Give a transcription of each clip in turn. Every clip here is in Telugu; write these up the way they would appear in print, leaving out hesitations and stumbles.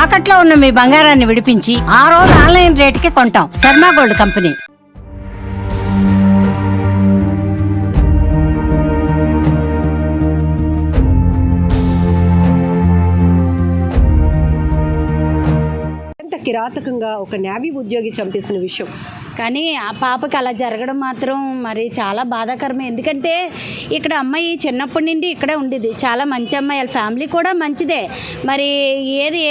తాకట్లో ఉన్న మీ బంగారాన్ని విడిపించి ఆ రోజు ఆన్లైన్ రేటుకి కొంటాం. Sharma gold company. కిరాతకంగా ఒక నేవీ ఉద్యోగి చంపేసిన విషయం, కానీ ఆ పాపకి అలా జరగడం మాత్రం మరి చాలా బాధాకరమే. ఎందుకంటే ఇక్కడ అమ్మాయి చిన్నప్పటి నుండి ఇక్కడే ఉండేది, చాలా మంచి అమ్మాయి, వాళ్ళ ఫ్యామిలీ కూడా మంచిదే. మరి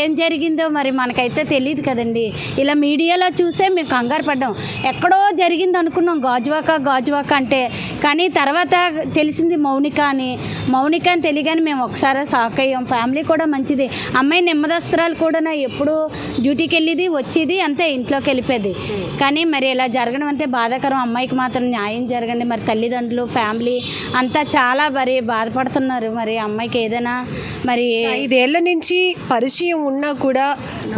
ఏం జరిగిందో మరి మనకైతే తెలియదు కదండి. ఇలా మీడియాలో చూసే మేము కంగారు పడ్డాం, ఎక్కడో జరిగింది అనుకున్నాం గాజువాక అంటే. కానీ తర్వాత తెలిసింది మౌనిక అని తెలియగానే మేము ఒకసారి షాక్ అయ్యాం. ఫ్యామిలీ కూడా మంచిది, అమ్మాయి నెమ్మదస్త్రాలు కూడా ఎప్పుడు డ్యూటీకి వెళ్ళేది వచ్చేది అంతే, ఇంట్లోకి వెళ్ళిపోయేది. కానీ మరి ఇలా జరగడం అంటే బాధాకరం. అమ్మాయికి మాత్రం న్యాయం జరగండి. మరి తల్లిదండ్రులు ఫ్యామిలీ అంతా చాలా మరి బాధపడుతున్నారు. మరి అమ్మాయికి ఏదైనా మరి 5 ఏళ్ల నుంచి పరిచయం ఉన్నా కూడా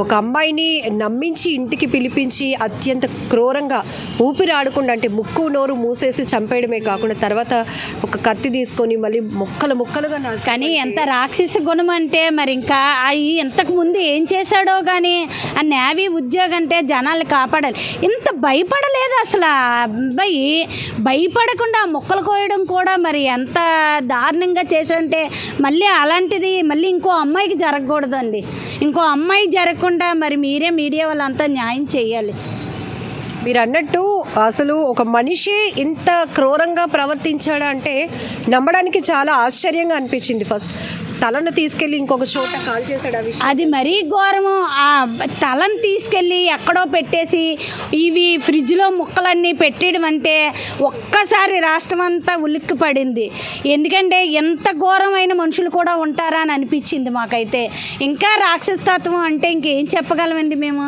ఒక అమ్మాయిని నమ్మించి ఇంటికి పిలిపించి అత్యంత క్రూరంగా ఊపిరి ఆడకుండా, అంటే ముక్కు నోరు మూసేసి చంపేయడమే కాకుండా తర్వాత ఒక కత్తి తీసుకొని మళ్ళీ ముక్కలుగా కానీ ఎంత రాక్షస గుణం అంటే మరి ఇంకా ఇంతకు ముందు ఏం చేశాడో కానీ ఆ నేవీ ఉద్యోగం అంటే జనాలు కాపాడాలి. ఇంత భయపడలేదు అసలు. అబ్బాయి భయపడకుండా మొక్కలు కోయడం కూడా మరి ఎంత దారుణంగా చేశాడంటే మళ్ళీ అలాంటిది మళ్ళీ ఇంకో అమ్మాయికి జరగకూడదండి. ఇంకో అమ్మాయి జరగకుండా మరి మీరే మీడియా వాళ్ళంతా న్యాయం చేయాలి. మీరు అన్నట్టు అసలు ఒక మనిషి ఇంత క్రూరంగా ప్రవర్తించాడా అంటే నమ్మడానికి చాలా ఆశ్చర్యంగా అనిపించింది. ఫస్ట్ తలను తీసుకెళ్ళి ఇంకొక చోట కాల్ చేశాడు, అది మరీ ఘోరము. ఆ తలను తీసుకెళ్ళి ఎక్కడో పెట్టేసి ఇవి ఫ్రిడ్జ్లో ముక్కలన్నీ పెట్టడం అంటే ఒక్కసారి రాష్ట్రం అంతా ఉలిక్కి పడింది. ఎందుకంటే ఎంత ఘోరమైన మనుషులు కూడా ఉంటారా అని అనిపించింది మాకైతే. ఇంకా రాక్షసతత్వం అంటే ఇంకేం చెప్పగలమండి మేము.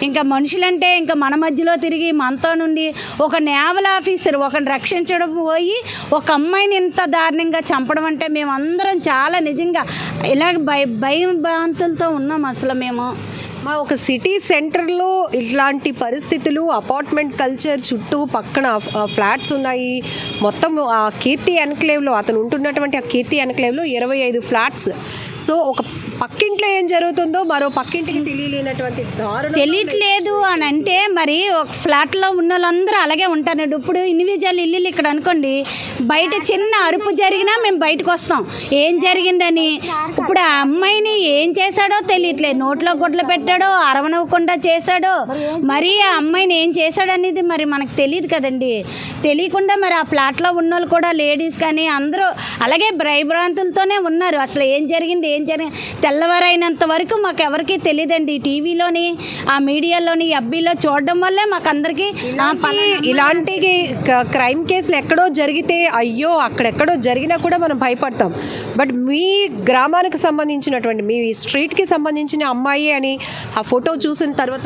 ఇంకా మనుషులంటే ఇంకా మన మధ్యలో తిరిగి మనతో నుండి ఒక నేవల్ ఆఫీసర్ ఒకరిని రక్షించడం పోయి ఒక అమ్మాయిని ఇంత దారుణంగా చంపడం అంటే మేము అందరం చాలా నిజంగా ఇలాగ భయభ్రాంతులతో ఉన్నాం అసలు మేము. మా ఒక సిటీ సెంటర్లో ఇట్లాంటి పరిస్థితులు, అపార్ట్మెంట్ కల్చర్, చుట్టూ పక్కన ఫ్లాట్స్ ఉన్నాయి. మొత్తం ఆ కీర్తి ఎన్క్లేవ్లో అతను ఉంటున్నటువంటి ఆ కీర్తి ఎన్క్లేవ్లో 25 ఫ్లాట్స్. సో ఒక పక్కింట్లో ఏం జరుగుతుందో మరో పక్కింటికి తెలియలేనటువంటి దారుణం తెలియట్లేదు అని అంటే మరి ఒక ఫ్లాట్లో ఉన్న వాళ్ళందరూ అలాగే ఉంటారు. ఇప్పుడు ఇండివిజువల్ ఇల్లు ఇక్కడ అనుకోండి, బయట చిన్న అరుపు జరిగినా మేము బయటకు వస్తాం ఏం జరిగిందని. ఇప్పుడు ఆ అమ్మాయిని ఏం చేశాడో తెలియట్లేదు, నోట్లో గుడ్లు పెట్టాడో అరవనవ్వకుండా చేశాడో మరి ఆ అమ్మాయిని ఏం చేశాడు అనేది మరి మనకు తెలియదు కదండి. తెలియకుండా మరి ఆ ఫ్లాట్లో ఉన్న వాళ్ళు కూడా లేడీస్ కానీ అందరూ అలాగే భయభ్రాంతులతోనే ఉన్నారు. అసలు ఏం జరిగింది తెల్లవారైనంత వరకు మాకు ఎవరికి తెలియదండి. టీవీలోని ఆ మీడియాలోని ఎఫ్బీలో చూడడం వల్లే మాకు అందరికీ ఇలాంటి క్రైమ్ కేసులు ఎక్కడో జరిగితే అయ్యో అక్కడెక్కడో జరిగినా కూడా మనం భయపడతాం. బట్ మీ గ్రామానికి సంబంధించినటువంటి మీ స్ట్రీట్కి సంబంధించిన అమ్మాయి అని ఆ ఫోటో చూసిన తర్వాత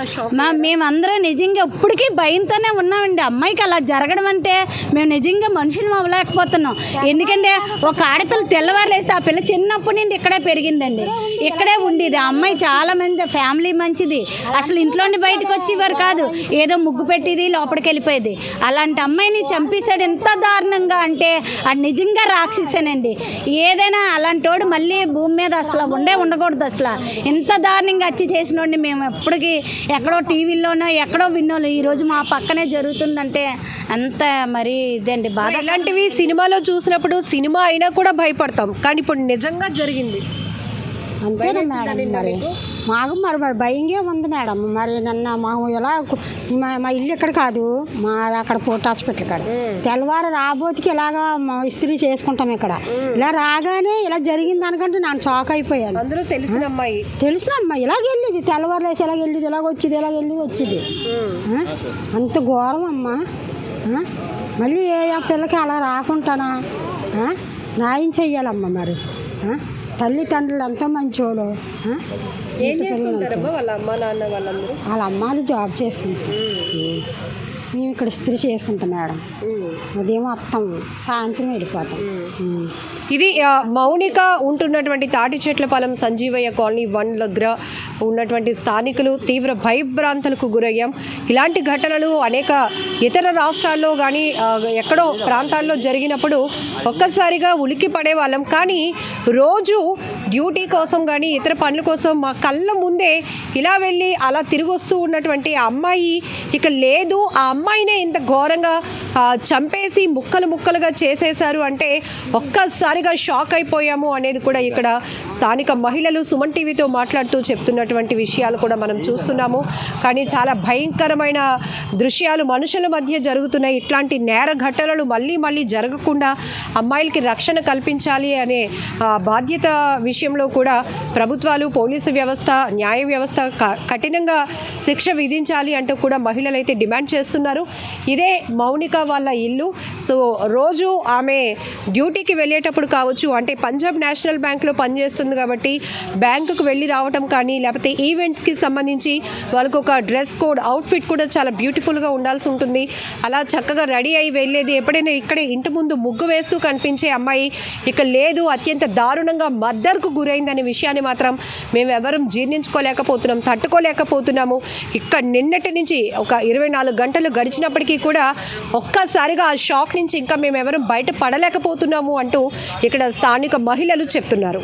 మేమందరం నిజంగా ఇప్పటికీ భయంతోనే ఉన్నామండి. అమ్మాయికి అలా జరగడం అంటే మేము నిజంగా మనుషులు అవ్వలేకపోతున్నాం. ఎందుకంటే ఒక ఆడపిల్ల తెల్లవారులేస్తే ఆ పిల్ల చిన్నప్పటి నుండి ఇక్కడే పెరిగిందండి, ఇక్కడే ఉండేది. ఆ అమ్మాయి చాలా మంది ఫ్యామిలీ మంచిది, అసలు ఇంట్లోండి బయటకు వచ్చేవారు కాదు, ఏదో ముగ్గు పెట్టేది లోపలికి వెళ్ళిపోయేది. అలాంటి అమ్మాయిని చంపేశాడు ఎంత దారుణంగా అంటే అది నిజంగా రాక్షసేనండి. ఏదైనా అలాంటోడు మళ్ళీ భూమి మీద అసలు ఉండకూడదు. అసలు ఎంత దారుణంగా వచ్చి చేసినోడిని మేము ఎప్పటికీ ఎక్కడో టీవీలోనో ఎక్కడో విన్నోళ్ళు ఈరోజు మా పక్కనే జరుగుతుందంటే అంత మరి ఇదండి బాధ. ఇలాంటివి సినిమాలో చూసినప్పుడు సినిమా అయినా కూడా భయపడతాం, కానీ ఇప్పుడు నిజంగా జరిగింది అంతేనా మేడం. మరి మాకు మరి భయంగా ఉంది మేడం. మరి నన్ను మాకు ఎలా మా ఇల్లు ఇక్కడ కాదు, మా అక్కడ పోర్ట్ హాస్పిటల్ కాడ తెల్లవారు రాబోతుకి ఇలాగా ఇస్త్రీ చేసుకుంటాం ఇక్కడ. ఇలా రాగానే ఇలా జరిగింది అనుకంటే నేను షాక్ అయిపోయాను. అందరూ తెలిసిన అమ్మాయి ఇలాగ వెళ్ళేది, తెల్లవారు లేసి ఇలాగ వెళ్ళేది, ఇలాగ వచ్చేది. అంత ఘోరం అమ్మా. మళ్ళీ ఏ పిల్లకి అలా రాకుంటానా న్యాయం చెయ్యాలమ్మా. మరి తల్లిదండ్రులు ఎంతో మంచోళ్ళు. వాళ్ళ అమ్మ నాన్న వాళ్ళందరూ వాళ్ళ అమ్మాలు జాబ్ చేసుకుంటారు. మేము ఇక్కడ ఇస్త్రీ చేసుకుంటాం మేడం. ఉదయం వస్తాం, సాయంత్రం వెళ్ళిపోతాం. ఇది మౌనిక ఉంటున్నటువంటి తాటి చెట్లపాలెం సంజీవయ్య కాలనీ 1 దగ్గర ఉన్నటువంటి స్థానికులు తీవ్ర భయభ్రాంతులకు గురయ్యాం. ఇలాంటి ఘటనలు అనేక ఇతర రాష్ట్రాల్లో కానీ ఎక్కడో ప్రాంతాల్లో జరిగినప్పుడు ఒక్కసారిగా ఉలికి పడేవాళ్ళం. కానీ రోజు డ్యూటీ కోసం కానీ ఇతర పనుల కోసం మా కళ్ళ ముందే ఇలా వెళ్ళి అలా తిరిగి వస్తూ ఉన్నటువంటి ఆ అమ్మాయి ఇక లేదు. ఆ అమ్మాయినే ఇంత ఘోరంగా చంపేసి ముక్కలు ముక్కలుగా చేసేశారు అంటే ఒక్కసారిగా షాక్ అయిపోయాము అనేది కూడా ఇక్కడ స్థానిక మహిళలు సుమన్ టీవీతో మాట్లాడుతూ చెప్తున్నటువంటి విషయాలు కూడా మనం చూస్తున్నాము. కానీ చాలా భయంకరమైన దృశ్యాలు మనుషుల మధ్య జరుగుతున్నాయి. ఇట్లాంటి నేర ఘటనలు మళ్ళీ మళ్ళీ జరగకుండా అమ్మాయిలకి రక్షణ కల్పించాలి అనే బాధ్యత విషయంలో కూడా ప్రభుత్వాలు, పోలీసు వ్యవస్థ, న్యాయ వ్యవస్థ కఠినంగా శిక్ష విధించాలి అంటూ కూడా మహిళలు అయితే డిమాండ్ చేస్తున్నారు. ఇదే మౌనిక వాళ్ళ ఇల్లు. సో రోజు ఆమె డ్యూటీకి వెళ్ళేటప్పుడు కావచ్చు, అంటే పంజాబ్ నేషనల్ బ్యాంక్లో పనిచేస్తుంది కాబట్టి బ్యాంకుకు వెళ్ళి రావటం కానీ లేకపోతే ఈవెంట్స్కి సంబంధించి వాళ్ళకు ఒక డ్రెస్ కోడ్, అవుట్ఫిట్ కూడా చాలా బ్యూటిఫుల్గా ఉండాల్సి ఉంటుంది. అలా చక్కగా రెడీ అయి వెళ్ళేది. ఎప్పుడైనా ఇక్కడే ఇంటి ముందు ముగ్గు వేస్తూ కనిపించే అమ్మాయి ఇక లేదు, అత్యంత దారుణంగా మర్డర్కు గురైందనే విషయాన్ని మాత్రం మేము ఎవరం జీర్ణించుకోలేకపోతున్నాం, తట్టుకోలేకపోతున్నాము. ఇక్కడ నిన్నటి నుంచి ఒక 24 గంటలు గడిచినప్పటికీ కూడా ఒక్కసారిగా ఆ షాక్ నుంచి ఇంకా మేము ఎవరం బయట పడలేకపోతున్నాము అంటూ ఇక్కడ స్థానిక మహిళలు చెప్తున్నారు.